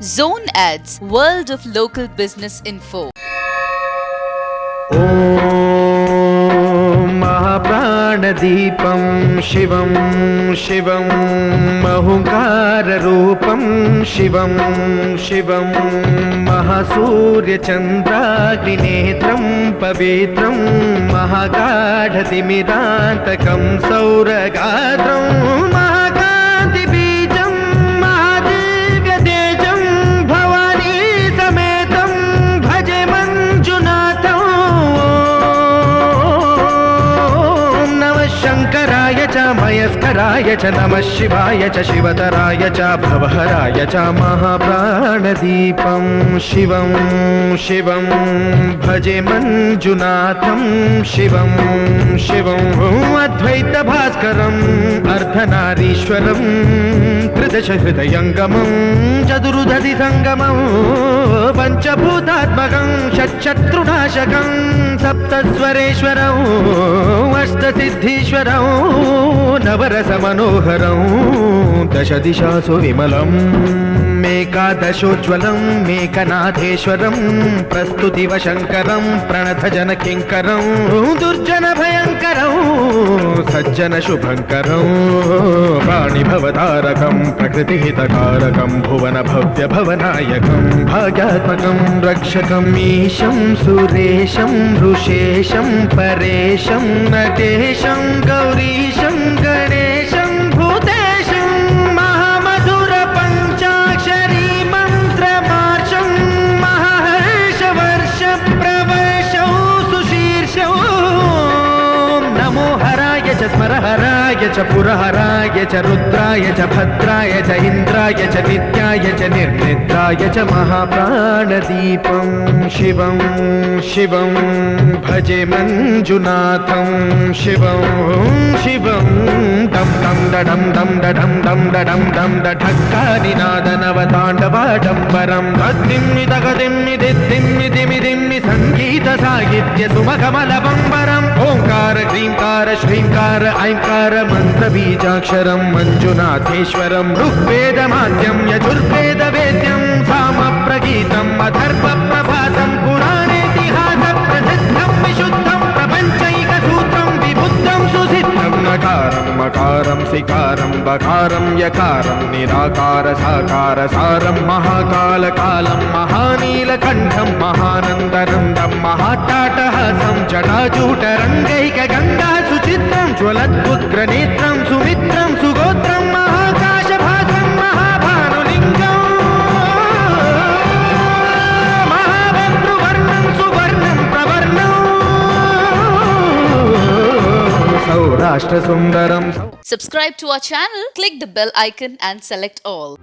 Zone Ads, World of Local Business Info. महाप्राणदीपं शिवं शिवं महंकाररूपं शिवं शिवं महासूर्यचन्द्राग्निनेत्रं पवित्रं महागाढतिमिरान्तकं सौरगात्रं महाकान्तिबीजं महादिव्यतेजं भवानी समेतं भजे मञ्जुनाथं। शङ्कराय च मयस्कराय च नमः शिवाय च शिवतराय च भवहराय च महाप्राणदीपं शिवं शिवं भजे मञ्जुनाथं शिवं शिवं अद्वैतभास्करम् अर्धनारीश्वरं त्रिदशहृदयङ्गमं चतुर्दधिसङ्गमं पञ्चभूतात्मकं षट्शत्रुनाशकं सप्तस्वरेश्वरं अष्टसिद्धीश्वरं नवरसमनोहरं दशदिशासु विमलम् मेकादशोज्ज्वलं मेकनाथेश्वरं प्रस्तुतिवशङ्करं प्रणतजनकिङ्करं दुर्जनभयङ्करं सज्जनशुभङ्करं प्राणिभवतारकं प्रकृतिहितकारकं भुवनभव्यभवनायकं भाग्यात्मकं रक्षकं ईशं सुरेशं ऋषेशं परेशं नटेशं गौरीशं गणेशं भूतेशं महामधुर पञ्चाक्षरी मन्त्रमार्षं महर्षवर्ष प्रवर्षौ सुशीर्षौ नमो हराय च स्मरहराय च पुरहराय च रुद्राय च भद्राय च इन्द्राय च नित्याय च निर्निद्राय च महाप्राणदीपं शिवं शिवं भजे मञ्जुनाथं शिवं शिवं डं डं डडं डं डडं डं डडं डं डढक्कानिनादनवताण्डवाडम्बरं तद्दिम्मि तगदिम्मि दिद्दिम्मि दिमिदिम्मि सङ्गीतसाहित्य सुमकमलबम्बरम् ओङ्कार ह्रीङ्कार श्रीङ्कार ऐङ्कार मन्त्रबीजाक्षरं मञ्जुनाथेश्वरं ऋग्वेदमाद्यं यजुर्वेदवेद्यं सामप्रगीतम् अथर्वप्रभातं पुराणेतिहासप्रसिद्धं विशुद्धं प्रपञ्चैकसूत्रं विबुद्धं सुसिद्धं नकारं मकारं सिकारं बकारं यकारं निराकार साकार सारं महाकालकालं महानीलकण्ठं महानन्दनन्दं महाट्टाटहासं जटाजूटरङ्गैकगङ्गा सुचित्रं ज्वलद्वुग्रनेत्रं सुमित्रं सुगोत्रं महाकाशभासं महाभानुलिङ्गं महाभद्रुवर्णं सुवर्णं प्रवर्णं सौराष्ट्रसुन्दरं। Subscribe to our channel, click the bell icon and select all.